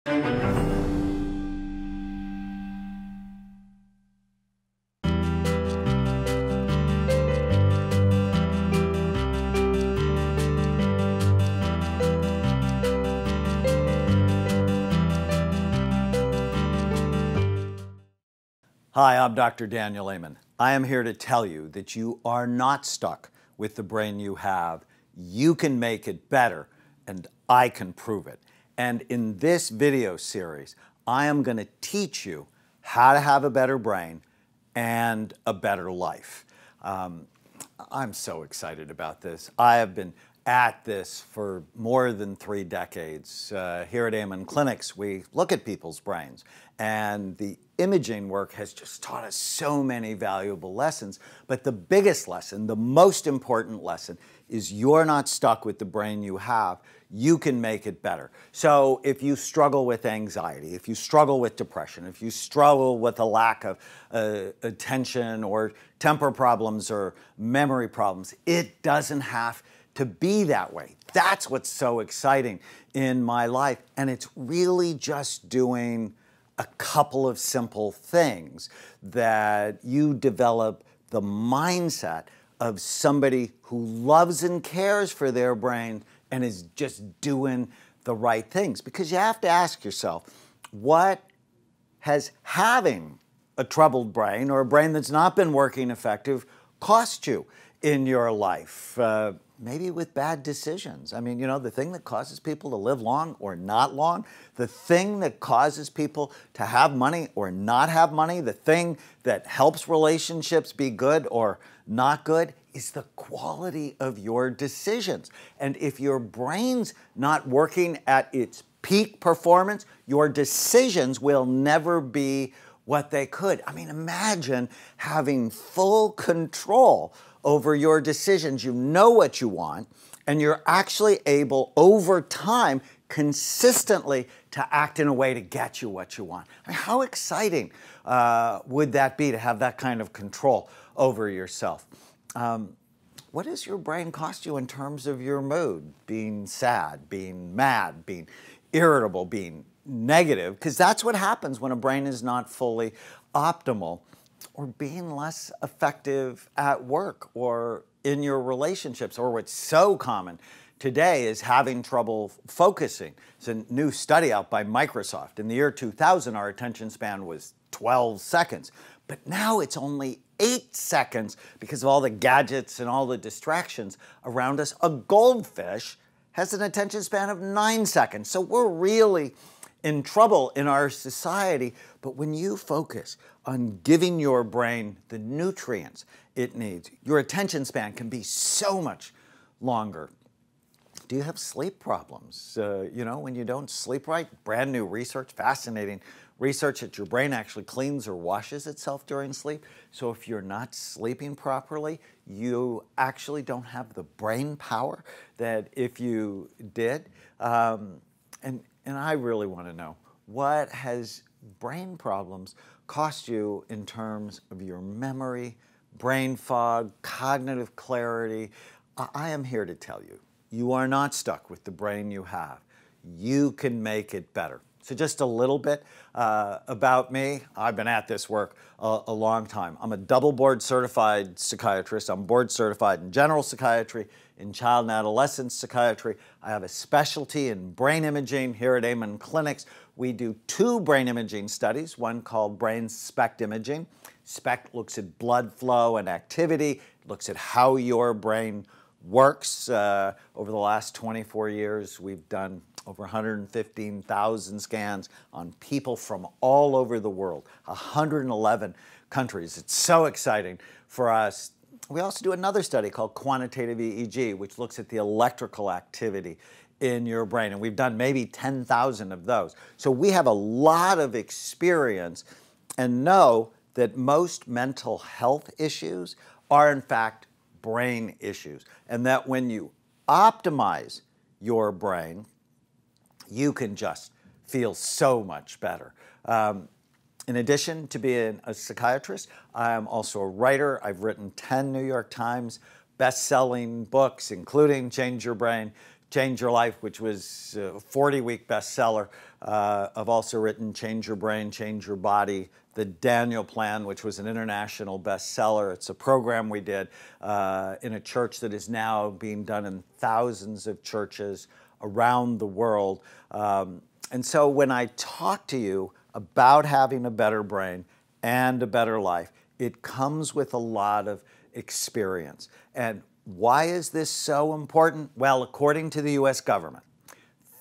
Hi, I'm Dr. Daniel Amen. I am here to tell you that you are not stuck with the brain you have. You can make it better, and I can prove it. And in this video series, I am going to teach you how to have a better brain and a better life. I'm so excited about this. I have been at this for more than 3 decades. Here at Amen Clinics, we look at people's brains, and the imaging work has just taught us so many valuable lessons. But the biggest lesson, the most important lesson, is you're not stuck with the brain you have. You can make it better. So if you struggle with anxiety, if you struggle with depression, if you struggle with a lack of attention or temper problems or memory problems, it doesn't have to be that way. That's what's so exciting in my life. And it's really just doing a couple of simple things that you develop the mindset of somebody who loves and cares for their brain and is just doing the right things. Because you have to ask yourself, what has having a troubled brain or a brain that's not been working effective cost you in your life? Maybe with bad decisions. I mean, you know, the thing that causes people to live long or not long, the thing that causes people to have money or not have money, the thing that helps relationships be good or not good is the quality of your decisions. And if your brain's not working at its peak performance, your decisions will never be what they could. I mean, imagine having full control over your decisions. You know what you want, and you're actually able, over time, consistently to act in a way to get you what you want. I mean, how exciting would that be to have that kind of control over yourself? What does your brain cost you in terms of your mood? Being sad, being mad, being irritable, being negative, because that's what happens when a brain is not fully optimal. Or being less effective at work or in your relationships, or what's so common today is having trouble focusing. It's a new study out by Microsoft. In the year 2000, our attention span was 12 seconds, but now it's only 8 seconds because of all the gadgets and all the distractions around us. A goldfish has an attention span of 9 seconds, so we're really in trouble in our society. But when you focus on giving your brain the nutrients it needs, your attention span can be so much longer. Do you have sleep problems? You know, when you don't sleep right, brand new research, fascinating research that your brain actually cleans or washes itself during sleep. So if you're not sleeping properly, you actually don't have the brain power that if you did. And I really want to know, what has brain problems cost you in terms of your memory, brain fog, cognitive clarity? I am here to tell you, you are not stuck with the brain you have. You can make it better. So just a little bit about me. I've been at this work a long time. I'm a double board certified psychiatrist. I'm board certified in general psychiatry, in child and adolescent psychiatry. I have a specialty in brain imaging here at Amen Clinics. We do 2 brain imaging studies, one called brain SPECT imaging. SPECT looks at blood flow and activity, looks at how your brain works. Over the last 24 years, we've done over 115,000 scans on people from all over the world, 111 countries. It's so exciting for us. We also do another study called quantitative EEG, which looks at the electrical activity in your brain. And we've done maybe 10,000 of those. So we have a lot of experience and know that most mental health issues are in fact brain issues. And that when you optimize your brain, you can just feel so much better. In addition to being a psychiatrist, I am also a writer. I've written 10 New York Times best-selling books, including Change Your Brain Change Your Life, which was a 40-week bestseller. I've also written Change Your Brain, Change Your Body, The Daniel Plan, which was an international bestseller. It's a program we did in a church that is now being done in thousands of churches around the world. And so when I talk to you about having a better brain and a better life, it comes with a lot of experience. And why is this so important? Well, according to the U.S. government,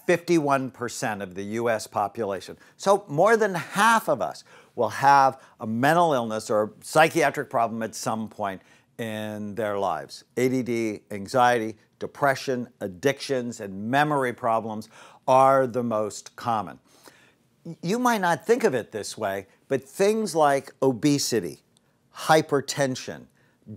51% of the U.S. population, so more than half of us, will have a mental illness or psychiatric problem at some point in their lives. ADD, anxiety, depression, addictions, and memory problems are the most common. You might not think of it this way, but things like obesity, hypertension,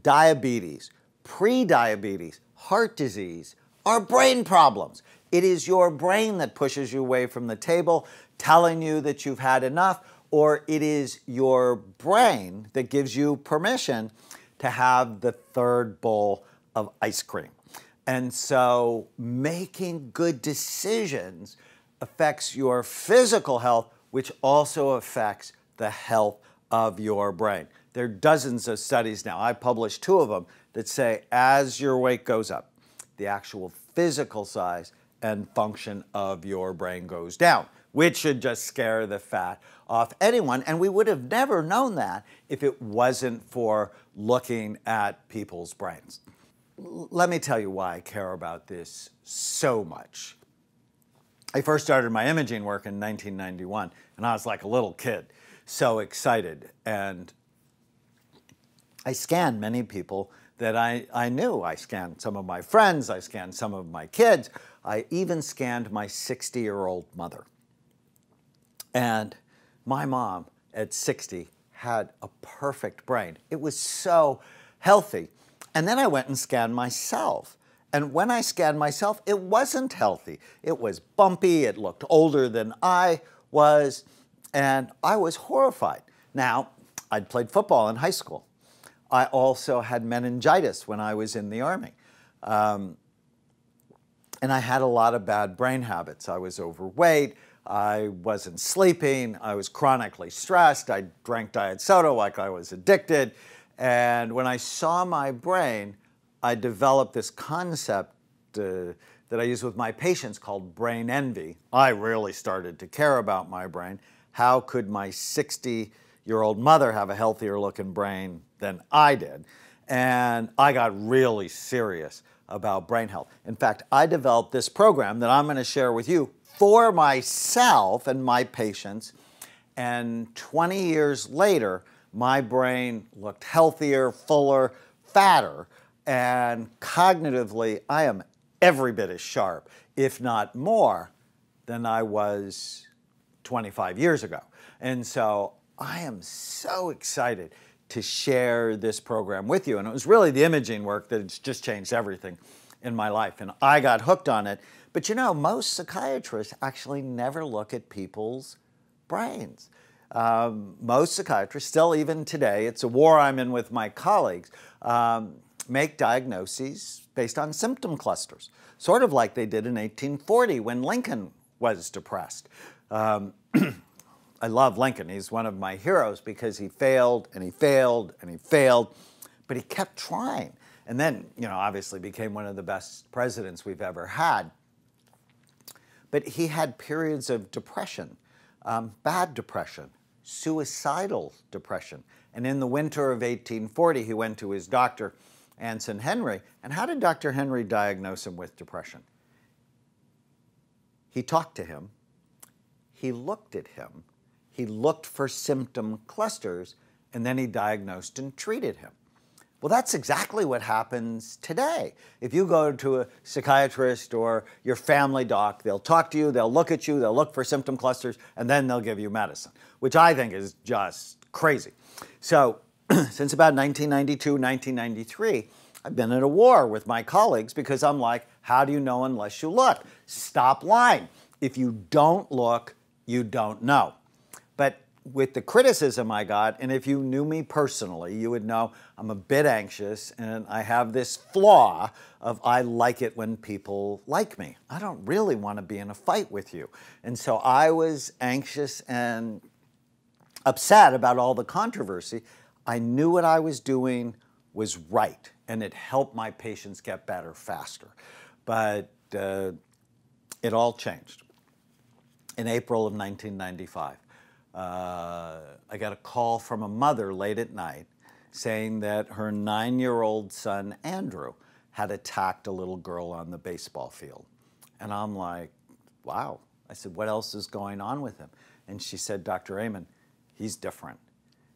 diabetes, pre-diabetes, heart disease are brain problems. It is your brain that pushes you away from the table, telling you that you've had enough, or it is your brain that gives you permission to have the third bowl of ice cream. And so making good decisions affects your physical health, which also affects the health of your brain. There are dozens of studies now, I published 2 of them, that say as your weight goes up, the actual physical size and function of your brain goes down, which should just scare the fat off anyone. And we would have never known that if it wasn't for looking at people's brains. Let me tell you why I care about this so much. I first started my imaging work in 1991, and I was like a little kid, so excited. And I scanned many people that I knew. I scanned some of my friends, I scanned some of my kids, I even scanned my 60-year-old mother. And my mom at 60 had a perfect brain. It was so healthy. And then I went and scanned myself. And when I scanned myself, it wasn't healthy. It was bumpy, it looked older than I was, and I was horrified. Now, I'd played football in high school. I also had meningitis when I was in the Army. And I had a lot of bad brain habits. I was overweight, I wasn't sleeping, I was chronically stressed, I drank diet soda like I was addicted. And when I saw my brain, I developed this concept that I use with my patients called brain envy. I really started to care about my brain. How could my 60-year-old mother have a healthier looking brain than I did? And I got really serious about brain health. In fact, I developed this program that I'm going to share with you for myself and my patients. And 20 years later, my brain looked healthier, fuller, fatter, and cognitively, I am every bit as sharp, if not more, than I was 25 years ago. And so I am so excited to share this program with you. And it was really the imaging work that has just changed everything in my life. And I got hooked on it. But you know, most psychiatrists actually never look at people's brains. Most psychiatrists, still even today, it's a war I'm in with my colleagues, make diagnoses based on symptom clusters, sort of like they did in 1840 when Lincoln was depressed. I love Lincoln. He's one of my heroes because he failed and he failed and he failed, but he kept trying. And then, you know, obviously became one of the best presidents we've ever had. But he had periods of depression, bad depression, suicidal depression. And in the winter of 1840, he went to his doctor, Anson Henry. And how did Dr. Henry diagnose him with depression? He talked to him, he looked at him, he looked for symptom clusters, and then he diagnosed and treated him. Well, that's exactly what happens today. If you go to a psychiatrist or your family doc, they'll talk to you, they'll look at you, they'll look for symptom clusters, and then they'll give you medicine, which I think is just crazy. So since about 1992, 1993, I've been at a war with my colleagues because I'm like, how do you know unless you look? Stop lying. If you don't look, you don't know. But with the criticism I got, and if you knew me personally, you would know I'm a bit anxious and I have this flaw of I like it when people like me. I don't really want to be in a fight with you. And so I was anxious and upset about all the controversy. I knew what I was doing was right, and it helped my patients get better faster. But it all changed. In April of 1995, I got a call from a mother late at night saying that her 9-year-old son, Andrew, had attacked a little girl on the baseball field. And I'm like, wow. I said, what else is going on with him? And she said, Dr. Amen, he's different.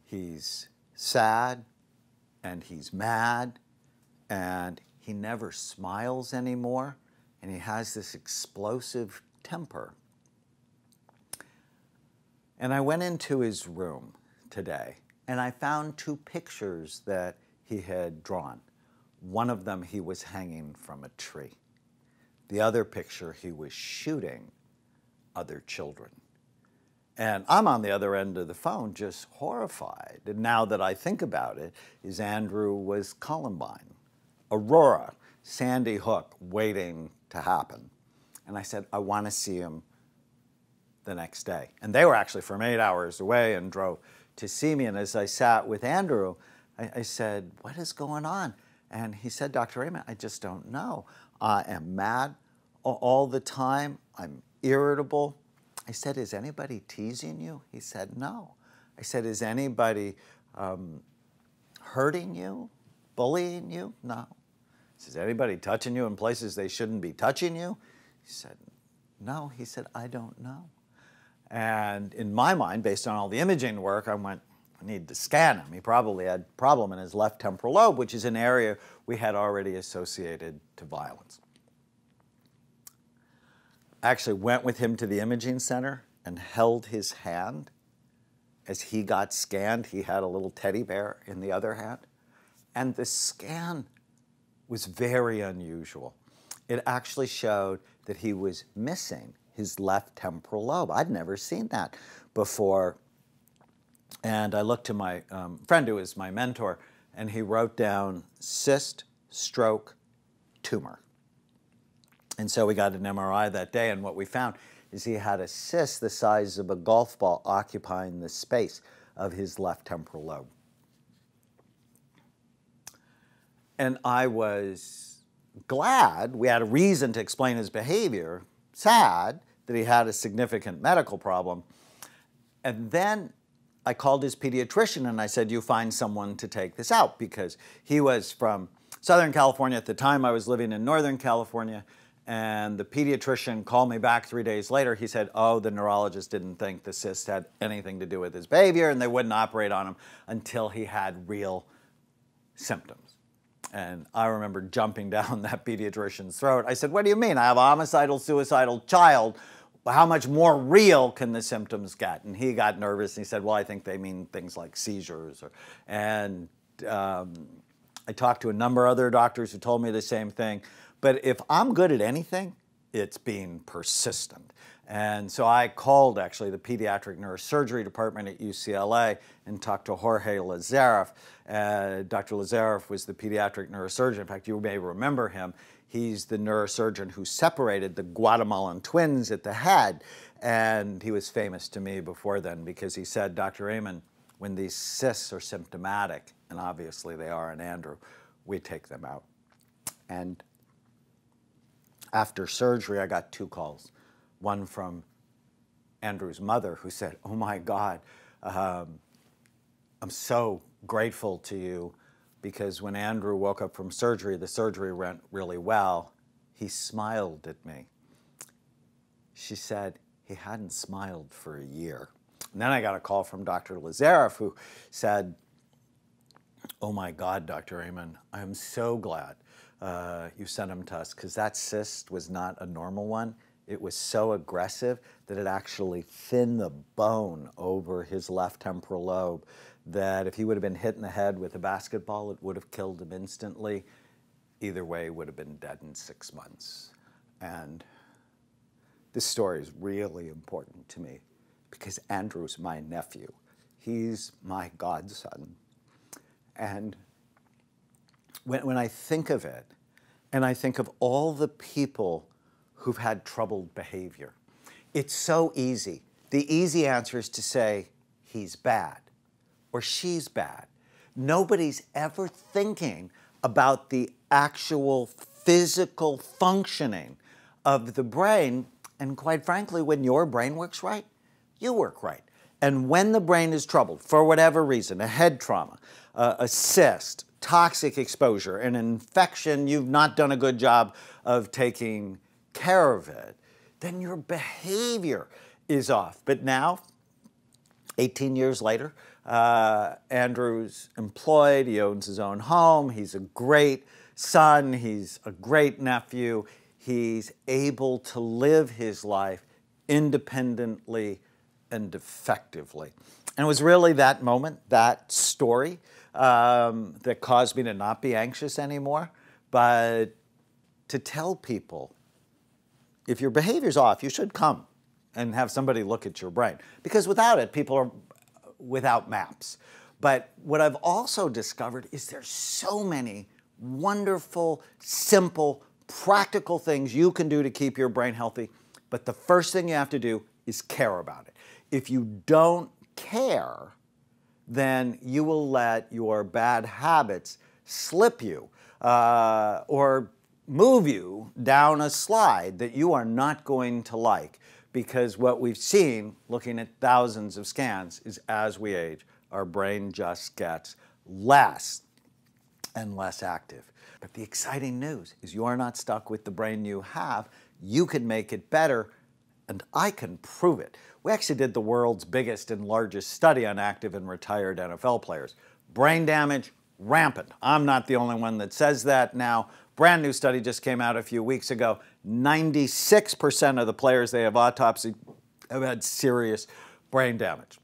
He's sad, and he's mad, and he never smiles anymore, and he has this explosive temper. And I went into his room today, and I found 2 pictures that he had drawn. One of them, he was hanging from a tree. The other picture, he was shooting other children. And I'm on the other end of the phone just horrified. And now that I think about it, is Andrew was Columbine, Aurora, Sandy Hook waiting to happen. And I said, I want to see him the next day. And they were actually from 8 hours away and drove to see me. And as I sat with Andrew, I said, what is going on? And he said, Dr. Amen, I just don't know. I am mad all the time. I'm irritable. I said, is anybody teasing you? He said, no. I said, is anybody hurting you, bullying you? No. He says, anybody touching you in places they shouldn't be touching you? He said, no. He said, I don't know. And in my mind, based on all the imaging work, I went, I need to scan him. He probably had a problem in his left temporal lobe, which is an area we had already associated to violence. I actually went with him to the imaging center and held his hand. As he got scanned, he had a little teddy bear in the other hand. And the scan was very unusual. It actually showed that he was missing his left temporal lobe. I'd never seen that before. And I looked to my friend who is my mentor, and he wrote down cyst, stroke, tumor. And so we got an MRI that day, and what we found is he had a cyst the size of a golf ball occupying the space of his left temporal lobe. And I was glad we had a reason to explain his behavior, sad that he had a significant medical problem. And then I called his pediatrician and I said, you find someone to take this out, because he was from Southern California. At the time I was living in Northern California, and the pediatrician called me back 3 days later. He said, oh, the neurologist didn't think the cyst had anything to do with his behavior, and they wouldn't operate on him until he had real symptoms. And I remember jumping down that pediatrician's throat. I said, what do you mean? I have a homicidal, suicidal child. How much more real can the symptoms get? And he got nervous and he said, well, I think they mean things like seizures. And I talked to a number of other doctors who told me the same thing. But if I'm good at anything, it's being persistent. And so I called, actually, the pediatric neurosurgery department at UCLA and talked to Jorge Lazareff. Dr. Lazareff was the pediatric neurosurgeon. In fact, you may remember him. He's the neurosurgeon who separated the Guatemalan twins at the head. And he was famous to me before then because he said, Dr. Amen, when these cysts are symptomatic, and obviously they are in Andrew, we take them out. And after surgery, I got 2 calls. One from Andrew's mother, who said, oh my God, I'm so grateful to you, because when Andrew woke up from surgery, the surgery went really well. He smiled at me. She said he hadn't smiled for a year. And then I got a call from Dr. Lazareff, who said, oh my God, Dr. Amen, I'm so glad you sent him to us, because that cyst was not a normal one. It was so aggressive that it actually thinned the bone over his left temporal lobe, that if he would have been hit in the head with a basketball, it would have killed him instantly. Either way, he would have been dead in 6 months. And this story is really important to me, Because Andrew's my nephew. He's my godson. And when I think of it, and I think of all the people who've had troubled behavior, it's so easy. The easy answer is to say, he's bad or she's bad. Nobody's ever thinking about the actual physical functioning of the brain. And quite frankly, when your brain works right, you work right. And when the brain is troubled, for whatever reason, a head trauma, a cyst, toxic exposure, an infection, you've not done a good job of taking care of it, then your behavior is off. But now, 18 years later, Andrew's employed, he owns his own home, he's a great son, he's a great nephew, he's able to live his life independently and effectively. And it was really that moment, that story, that caused me to not be anxious anymore, but to tell people, if your behavior's off, you should come and have somebody look at your brain. Because without it, people are without maps. But what I've also discovered is there's so many wonderful, simple, practical things you can do to keep your brain healthy. But the first thing you have to do is care about it. If you don't care, then you will let your bad habits slip you or move you down a slide that you are not going to like. Because what we've seen, looking at thousands of scans, is as we age, our brain just gets less and less active. But the exciting news is you are not stuck with the brain you have. You can make it better, and I can prove it. We actually did the world's biggest and largest study on active and retired NFL players. Brain damage, rampant. I'm not the only one that says that now. Brand new study just came out a few weeks ago. 96% of the players they have autopsied have had serious brain damage.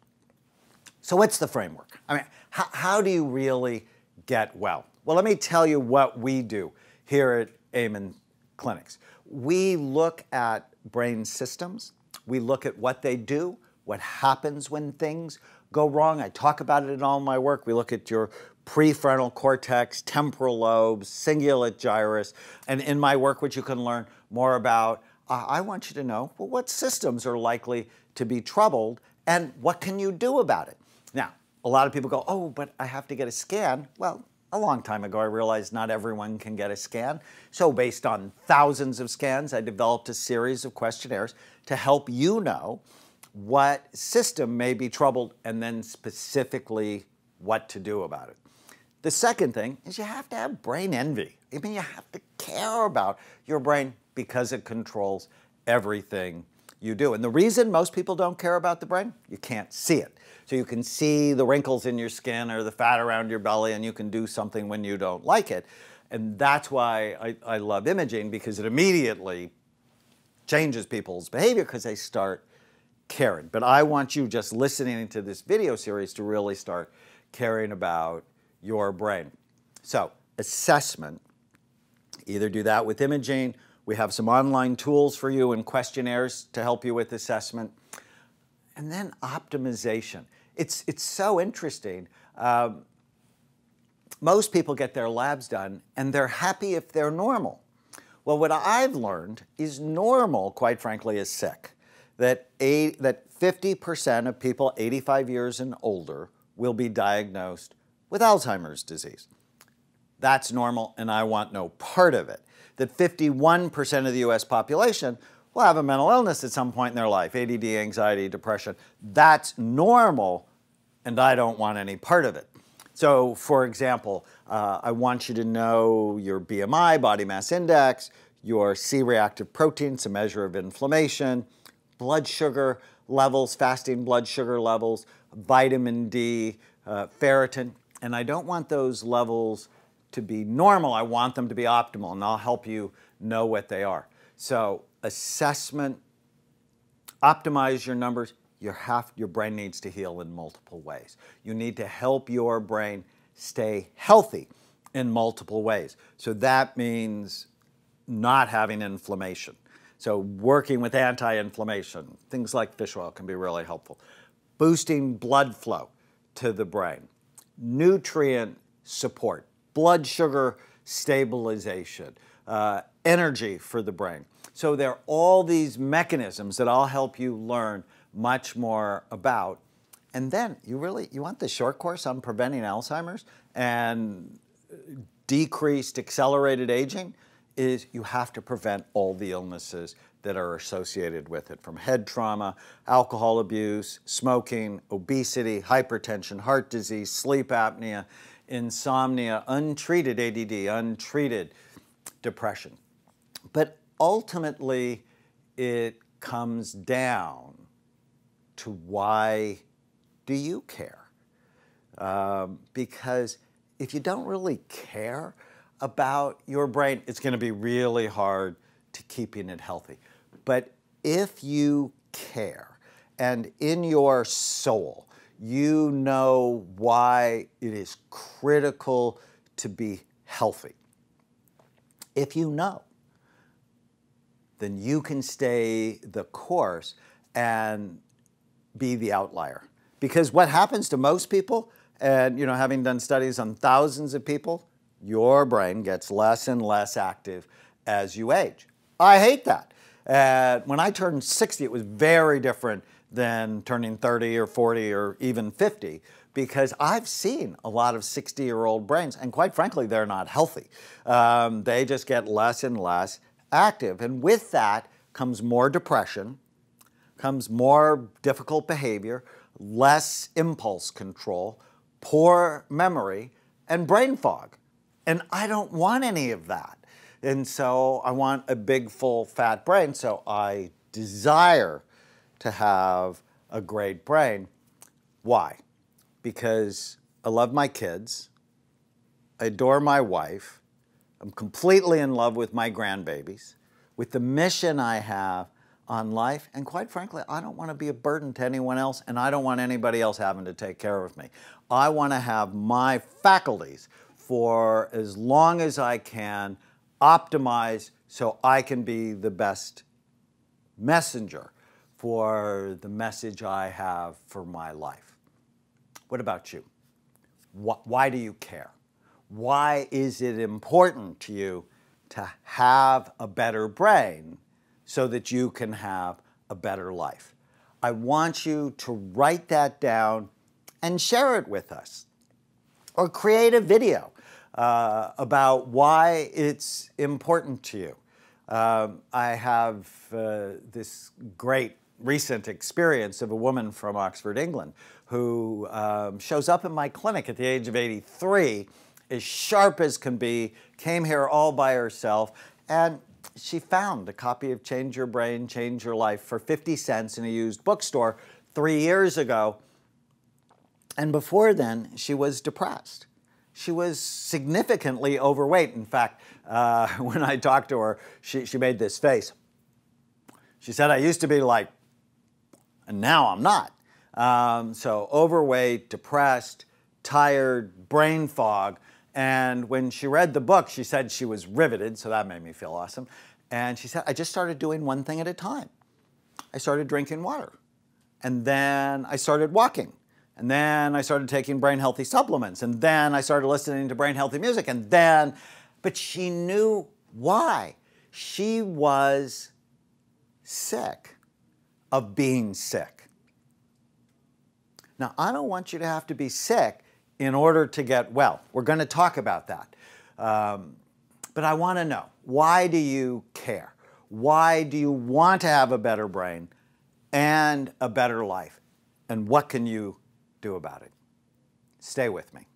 So what's the framework? I mean, how do you really get well? Well, let me tell you what we do here at Amen Clinics. We look at brain systems. We look at what they do, what happens when things go wrong. I talk about it in all my work. We look at your prefrontal cortex, temporal lobes, cingulate gyrus. And in my work, which you can learn more about, I want you to know, well, what systems are likely to be troubled and what can you do about it? Now, a lot of people go, oh, but I have to get a scan. Well, a long time ago, I realized not everyone can get a scan. So based on thousands of scans, I developed a series of questionnaires to help you know what system may be troubled and then specifically what to do about it. The second thing is you have to have brain envy. I mean, you have to care about your brain because it controls everything you do. And the reason most people don't care about the brain, you can't see it. So you can see the wrinkles in your skin or the fat around your belly, and you can do something when you don't like it. And that's why I love imaging, because it immediately changes people's behavior because they start caring. But I want you, just listening to this video series, to really start caring about your brain. So, assessment, either do that with imaging. We have some online tools for you and questionnaires to help you with assessment. And then optimization. It's so interesting. Most people get their labs done and they're happy if they're normal. Well, what I've learned is normal, quite frankly, is sick. That 50% of people 85 years and older will be diagnosed with Alzheimer's disease. That's normal, and I want no part of it. That 51% of the US population will have a mental illness at some point in their life, ADD, anxiety, depression. That's normal, and I don't want any part of it. So, for example, I want you to know your BMI, body mass index, your C-reactive protein, it's a measure of inflammation, blood sugar levels, fasting blood sugar levels, vitamin D, ferritin. And I don't want those levels to be normal. I want them to be optimal, and I'll help you know what they are. So assessment, optimize your numbers. Your brain needs to heal in multiple ways. You need to help your brain stay healthy in multiple ways. So that means not having inflammation. So working with anti-inflammation, things like fish oil can be really helpful. Boosting blood flow to the brain. Nutrient support, blood sugar stabilization, energy for the brain. So there are all these mechanisms that I'll help you learn much more about. And then you want the short course on preventing Alzheimer's and decreased accelerated aging, is you have to prevent all the illnesses that are associated with it, from head trauma, alcohol abuse, smoking, obesity, hypertension, heart disease, sleep apnea, insomnia, untreated ADD, untreated depression. But ultimately, it comes down to why do you care? Because if you don't really care about your brain, it's going to be really hard to keeping it healthy. But if you care, and in your soul, you know why it is critical to be healthy. If you know, then you can stay the course and be the outlier. Because what happens to most people, and having done studies on thousands of people, your brain gets less and less active as you age. I hate that. When I turned 60, it was very different than turning 30 or 40 or even 50, because I've seen a lot of 60-year-old brains, and quite frankly, they're not healthy. They just get less and less active. And with that comes more depression, comes more difficult behavior, less impulse control, poor memory, and brain fog. And I don't want any of that. And so I want a big, full, fat brain. So I desire to have a great brain. Why? Because I love my kids. I adore my wife. I'm completely in love with my grandbabies, with the mission I have on life. And quite frankly, I don't want to be a burden to anyone else, and I don't want anybody else having to take care of me. I want to have my faculties for as long as I can optimize so I can be the best messenger for the message I have for my life. What about you? Why do you care? Why is it important to you to have a better brain so that you can have a better life? I want you to write that down and share it with us, or create a video about why it's important to you. I have this great recent experience of a woman from Oxford, England, who shows up in my clinic at the age of 83, as sharp as can be, came here all by herself, and she found a copy of Change Your Brain, Change Your Life for 50 cents in a used bookstore 3 years ago. And before then, she was depressed. She was significantly overweight. In fact, when I talked to her, she made this face. She said, I used to be like, and now I'm not. So overweight, depressed, tired, brain fog. And when she read the book, she said she was riveted, so that made me feel awesome. And she said, I just started doing one thing at a time. I started drinking water. And then I started walking. And then I started taking brain healthy supplements. And then I started listening to brain healthy music. And then, but she knew why. She was sick of being sick. Now, I don't want you to have to be sick in order to get well. We're going to talk about that. But I want to know, why do you care? Why do you want to have a better brain and a better life? And what can you do about it? Stay with me.